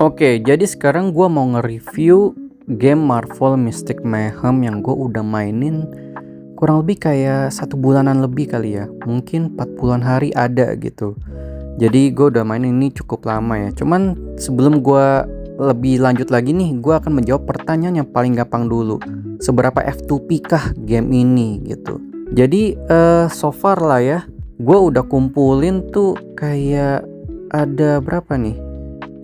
Oke, jadi sekarang gua mau nge-review game Marvel Mystic Mayhem yang gua udah mainin kurang lebih kayak 1 bulanan lebih kali ya. Mungkin 40-an hari ada gitu. Jadi gua udah main ini cukup lama ya. Cuman sebelum gua lebih lanjut lagi nih, gua akan menjawab pertanyaan yang paling gampang dulu. Seberapa F2P kah game ini gitu. Jadi so far lah ya, gua udah kumpulin tuh kayak ada berapa nih?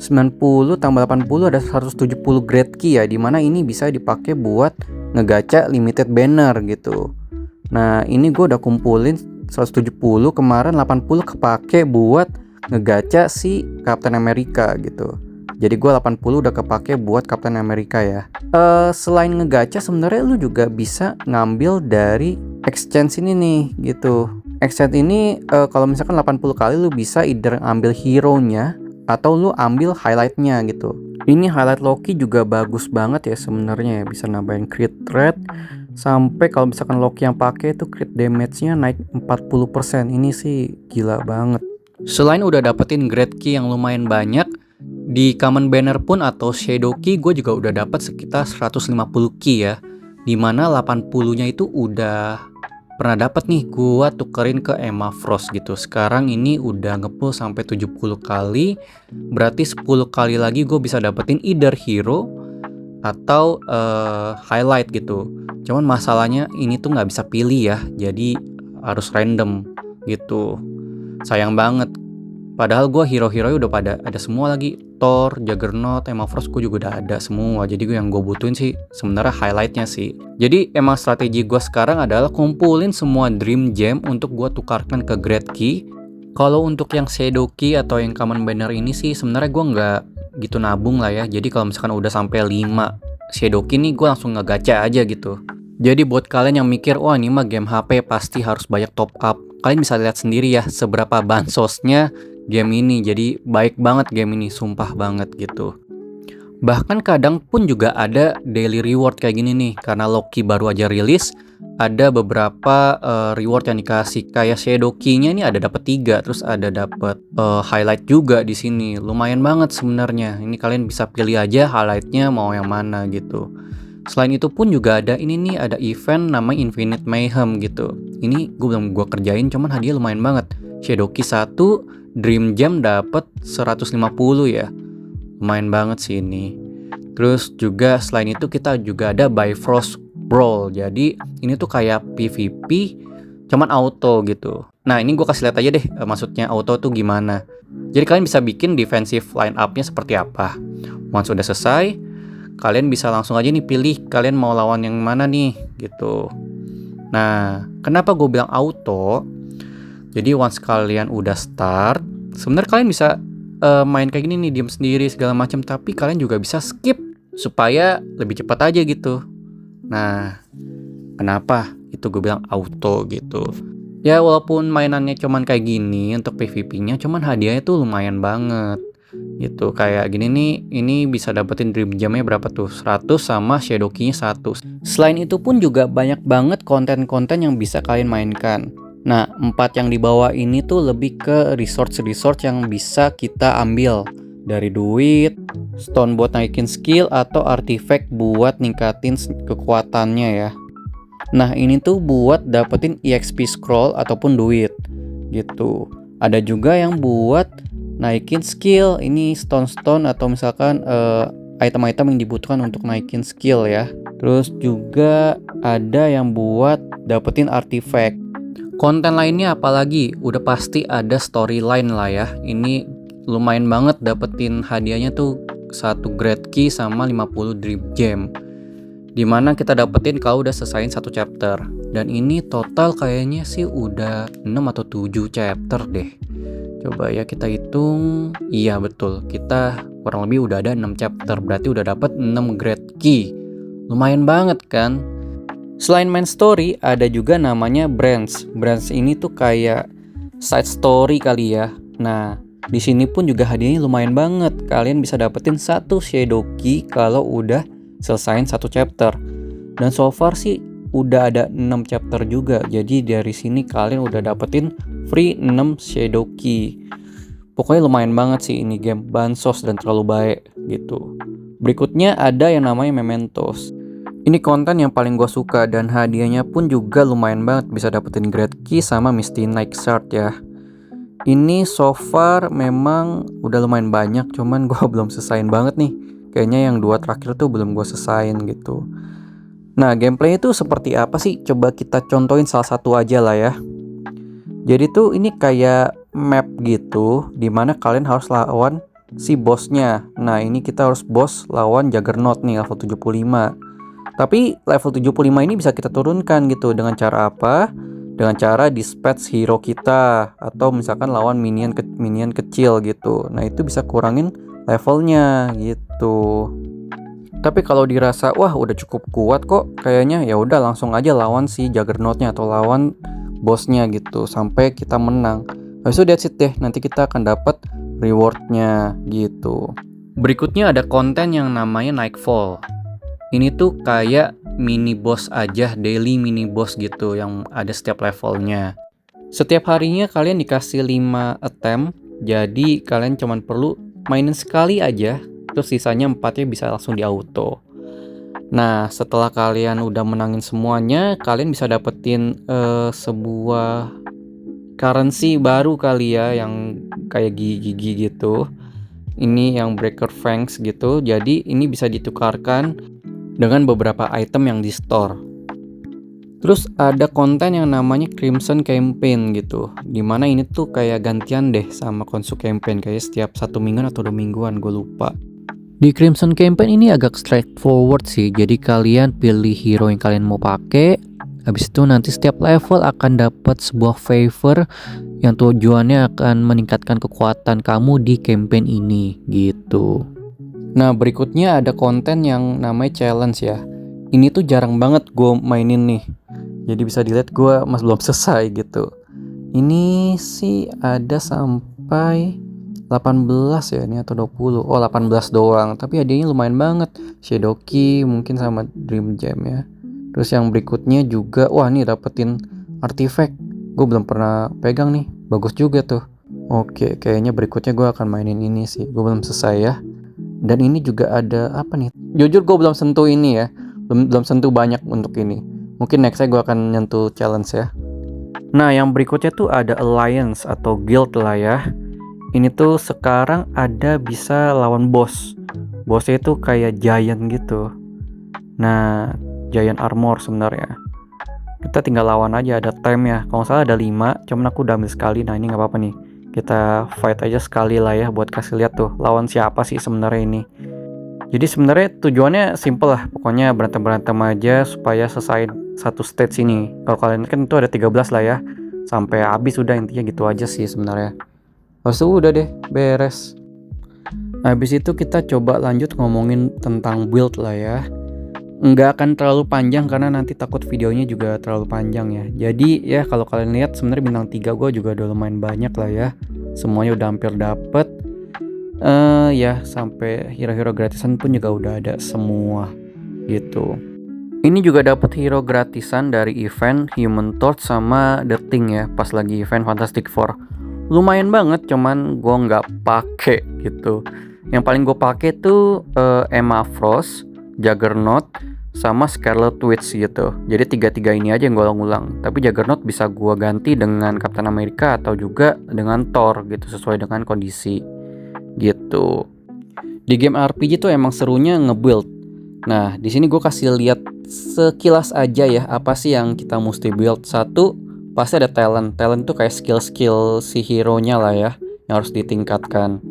90 tambah 80 ada 170 grade key ya, dimana ini bisa dipakai buat ngegacha limited banner gitu. Nah ini gue udah kumpulin 170, kemarin 80 kepake buat ngegacha si Captain America gitu. Jadi gue 80 udah kepake buat Captain America ya. Selain ngegacha sebenarnya lu juga bisa ngambil dari exchange ini nih gitu. Exchange ini kalau misalkan 80 kali lu bisa either ambil hero-nya atau lu ambil highlightnya gitu. Ini highlight Loki juga bagus banget ya sebenarnya ya, bisa nambahin crit rate sampai kalau misalkan Loki yang pakai itu crit damage-nya naik 40%. Ini sih gila banget. Selain udah dapetin grade key yang lumayan banyak, di common banner pun atau shadow key gue juga udah dapat sekitar 150 key ya. Dimana 80-nya itu udah pernah dapat nih gua tukerin ke Emma Frost gitu. Sekarang ini udah ngepull sampai 70 kali. Berarti 10 kali lagi gue bisa dapetin either hero atau highlight gitu. Cuman masalahnya ini tuh nggak bisa pilih ya. Jadi harus random gitu. Sayang banget. Padahal gue hero-hero udah pada ada semua lagi. Thor, Juggernaut, Emma Frost gue juga udah ada semua. Jadi gue yang gue butuhin sih sebenarnya highlightnya sih. Jadi emang strategi gue sekarang adalah kumpulin semua Dream Gem untuk gue tukarkan ke Great Key. Kalau untuk yang Shadow Key atau yang Common Banner ini sih sebenarnya gue nggak gitu nabung lah ya. Jadi kalau misalkan udah sampai 5 Shadow Key nih gue langsung ngegacha aja gitu. Jadi buat kalian yang mikir, wah ini mah game HP pasti harus banyak top up. Kalian bisa lihat sendiri ya seberapa bansosnya game ini. Jadi baik banget game ini, sumpah banget gitu. Bahkan kadang pun juga ada daily reward kayak gini nih. Karena Loki baru aja rilis, ada beberapa reward yang dikasih. Kayak Shadow Key-nya ini ada dapat 3, terus ada dapat highlight juga di sini. Lumayan banget sebenarnya. Ini kalian bisa pilih aja highlightnya mau yang mana gitu. Selain itu pun juga ada ini nih, ada event namanya Infinite Mayhem gitu. Ini gue belum kerjain, cuman hadiah lumayan banget. Shadow Key 1, Dream Gem dapat 150 ya. Lumayan banget sih ini. Terus juga selain itu kita juga ada Bifrost Brawl. Jadi ini tuh kayak PvP cuman auto gitu. Nah ini gue kasih lihat aja deh maksudnya auto tuh gimana. Jadi kalian bisa bikin defensive line up-nya seperti apa. Once udah selesai, kalian bisa langsung aja nih pilih kalian mau lawan yang mana nih gitu. Nah kenapa gue bilang auto? Jadi once kalian udah start, sebenarnya kalian bisa main kayak gini nih, diam sendiri segala macam, tapi kalian juga bisa skip supaya lebih cepat aja gitu. Nah, kenapa itu gue bilang auto gitu? Ya walaupun mainannya cuman kayak gini untuk PvP-nya, cuman hadiahnya tuh lumayan banget. Gitu, kayak gini nih, ini bisa dapetin Dream Gem-nya berapa tuh? 100 sama Shadow Key-nya 100. Selain itu pun juga banyak banget konten-konten yang bisa kalian mainkan. Nah, 4 yang di bawah ini tuh lebih ke resource yang bisa kita ambil. Dari duit, stone buat naikin skill, atau artifact buat ningkatin kekuatannya ya. Nah, ini tuh buat dapetin EXP scroll ataupun duit gitu. Ada juga yang buat naikin skill, ini stone atau misalkan item-item yang dibutuhkan untuk naikin skill ya. Terus juga ada yang buat dapetin artifact. Konten lainnya apalagi, udah pasti ada storyline lah ya. Ini lumayan banget dapetin hadiahnya tuh 1 Great Key sama 50 Dream Gem. Dimana kita dapetin kalau udah selesaiin 1 chapter. Dan ini total kayaknya sih udah 6 atau 7 chapter deh. Coba ya kita hitung. Iya betul, kita kurang lebih udah ada 6 chapter. Berarti udah dapet 6 Great Key. Lumayan banget kan? Selain main story, ada juga namanya branch. Branch ini tuh kayak side story kali ya. Nah, di sini pun juga hadiahnya lumayan banget. Kalian bisa dapetin 1 Shadow Key kalau udah selesain 1 chapter. Dan so far sih udah ada 6 chapter juga. Jadi dari sini kalian udah dapetin free 6 Shadow Key. Pokoknya lumayan banget sih ini game, bansos dan terlalu baik gitu. Berikutnya ada yang namanya Mementos. Ini konten yang paling gue suka dan hadiahnya pun juga lumayan banget, bisa dapetin Great Key sama Misty Night Shard ya. Ini so far memang udah lumayan banyak, cuman gue belum selesaiin banget nih. Kayaknya yang 2 terakhir tuh belum gue selesaiin gitu. Nah, gameplay itu seperti apa sih? Coba kita contohin salah satu aja lah ya. Jadi tuh ini kayak map gitu, dimana kalian harus lawan si bosnya. Nah, ini kita harus boss lawan Juggernaut nih level 75. Tapi level 75 ini bisa kita turunkan gitu. Dengan cara apa? Dengan cara dispatch hero kita, atau misalkan lawan minion kecil gitu. Nah, itu bisa kurangin levelnya gitu. Tapi kalau dirasa wah udah cukup kuat kok, kayaknya ya udah langsung aja lawan si Juggernautnya atau lawan bosnya gitu sampai kita menang. Habis itu that's it deh, nanti kita akan dapat rewardnya gitu. Berikutnya ada konten yang namanya Nightfall. Ini tuh kayak mini boss aja, daily mini boss gitu yang ada setiap levelnya. Setiap harinya kalian dikasih 5 attempt, jadi kalian cuma perlu mainin sekali aja, terus sisanya 4-nya bisa langsung di auto. Nah, setelah kalian udah menangin semuanya, kalian bisa dapetin sebuah currency baru kali ya, yang kayak gigi-gigi gitu. Ini yang Breaker Fangs gitu, jadi ini bisa ditukarkan dengan beberapa item yang di store. Terus ada konten yang namanya Crimson Campaign gitu, dimana ini tuh kayak gantian deh sama Konsu Campaign, kayak setiap 1 mingguan atau 2 mingguan, gue lupa. Di Crimson Campaign ini agak straightforward sih, jadi kalian pilih hero yang kalian mau pakai. Habis itu nanti setiap level akan dapat sebuah favor yang tujuannya akan meningkatkan kekuatan kamu di campaign ini gitu. Nah, berikutnya ada konten yang namanya challenge ya. Ini tuh jarang banget gue mainin nih, jadi bisa dilihat gue masih belum selesai gitu. Ini sih ada sampai 18 ya ini, atau 20. Oh, 18 doang, tapi hadiahnya lumayan banget. Shadow Key mungkin sama Dream Gem ya. Terus yang berikutnya juga, wah nih dapetin artifact. Gue belum pernah pegang nih, bagus juga tuh. Oke, kayaknya berikutnya gue akan mainin ini sih, gue belum selesai ya. Dan ini juga ada apa nih? Jujur gue belum sentuh ini ya, belum sentuh banyak untuk ini. Mungkin nextnya gue akan nyentuh challenge ya. Nah, yang berikutnya tuh ada alliance atau guild lah ya. Ini tuh sekarang ada bisa lawan boss. Bossnya itu kayak giant gitu. Nah, giant armor sebenarnya. Kita tinggal lawan aja, ada time ya. Kalau nggak salah ada 5, cuman aku udah ambil sekali. Nah, ini nggak apa-apa nih. Kita fight aja sekali lah ya, buat kasih lihat tuh lawan siapa sih sebenarnya ini. Jadi sebenarnya tujuannya simple lah. Pokoknya berantem-berantem aja supaya selesai satu stage ini. Kalau kalian kan itu ada 13 lah ya. Sampai habis udah, intinya gitu aja sih sebenarnya. Habis itu udah deh, beres. Habis itu kita coba lanjut ngomongin tentang build lah ya. Nggak akan terlalu panjang karena nanti takut videonya juga terlalu panjang ya. Jadi ya kalau kalian lihat sebenarnya bintang 3 gue juga udah lumayan banyak lah ya. Semuanya udah hampir dapet. Ya sampai hero-hero gratisan pun juga udah ada semua gitu. Ini juga dapat hero gratisan dari event Human Torch sama The Thing ya, pas lagi event Fantastic Four. Lumayan banget, cuman gue nggak pake gitu. Yang paling gue pake tuh Emma Frost, Juggernaut, sama Scarlet Witch gitu. Jadi 3-3 ini aja yang gue ulang-ulang. Tapi Juggernaut bisa gue ganti dengan Captain America atau juga dengan Thor gitu, sesuai dengan kondisi gitu. Di game RPG tuh emang serunya nge-build. Nah, di sini gue kasih lihat sekilas aja ya, apa sih yang kita mesti build. Satu, pasti ada talent. Talent tuh kayak skill-skill si hero-nya lah ya, yang harus ditingkatkan.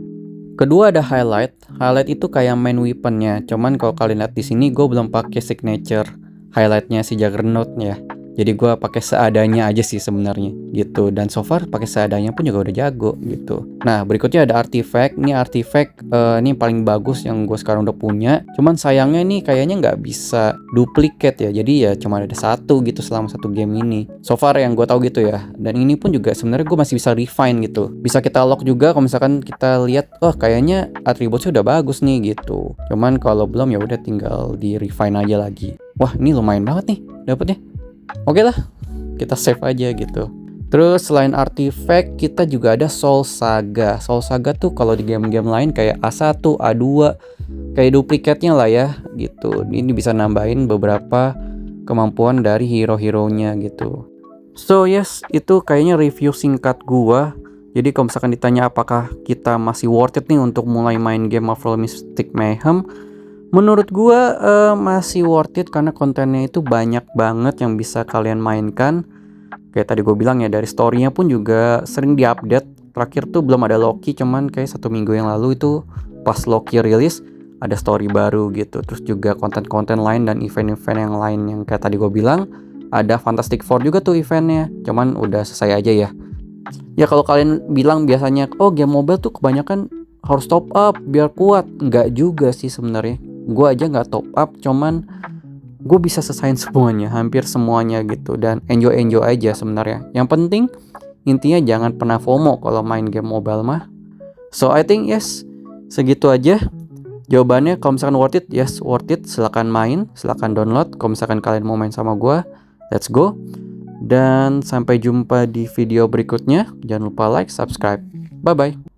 Kedua ada highlight. Highlight itu kayak main weapon-nya. Cuman kalau kalian lihat di sini gue belum pakai signature highlight-nya si Juggernaut ya. Jadi gue pakai seadanya aja sih sebenarnya gitu. Dan so far pakai seadanya pun juga udah jago gitu. Nah, berikutnya ada artifact. Ini artifact ini paling bagus yang gue sekarang udah punya. Cuman sayangnya nih kayaknya nggak bisa duplicate ya. Jadi ya cuma ada satu gitu selama satu game ini. So far yang gue tahu gitu ya. Dan ini pun juga sebenarnya gue masih bisa refine gitu. Bisa kita lock juga kalau misalkan kita lihat, oh kayaknya atributnya udah bagus nih gitu. Cuman kalau belum ya udah tinggal di refine aja lagi. Wah, ini lumayan banget nih dapetnya. Oke lah, kita save aja gitu. Terus selain Artifact, kita juga ada Soul Saga. Soul Saga tuh kalau di game-game lain kayak A1, A2, kayak duplikatnya lah ya gitu. Ini bisa nambahin beberapa kemampuan dari hero-heronya gitu. So yes, itu kayaknya review singkat gua. Jadi kalau misalkan ditanya apakah kita masih worth it nih untuk mulai main game Marvel Mystic Mayhem, menurut gua masih worth it karena kontennya itu banyak banget yang bisa kalian mainkan. Kayak tadi gue bilang ya, dari story-nya pun juga sering diupdate. Terakhir tuh belum ada Loki, cuman kayak 1 minggu yang lalu itu pas Loki rilis ada story baru gitu. Terus juga konten-konten lain dan event-event yang lain yang kayak tadi gue bilang, ada Fantastic Four juga tuh eventnya, cuman udah selesai aja ya. Ya kalau kalian bilang biasanya, oh game mobile tuh kebanyakan harus top up biar kuat. Nggak juga sih sebenarnya. Gue aja nggak top up, cuman gue bisa selesaiin semuanya, hampir semuanya gitu, dan enjoy aja sebenarnya. Yang penting intinya jangan pernah FOMO kalau main game mobile mah. So I think yes, segitu aja jawabannya. Kalau misalkan worth it, yes worth it, silakan main, silakan download. Kalau misalkan kalian mau main sama gue, let's go. Dan sampai jumpa di video berikutnya. Jangan lupa like, subscribe. Bye bye.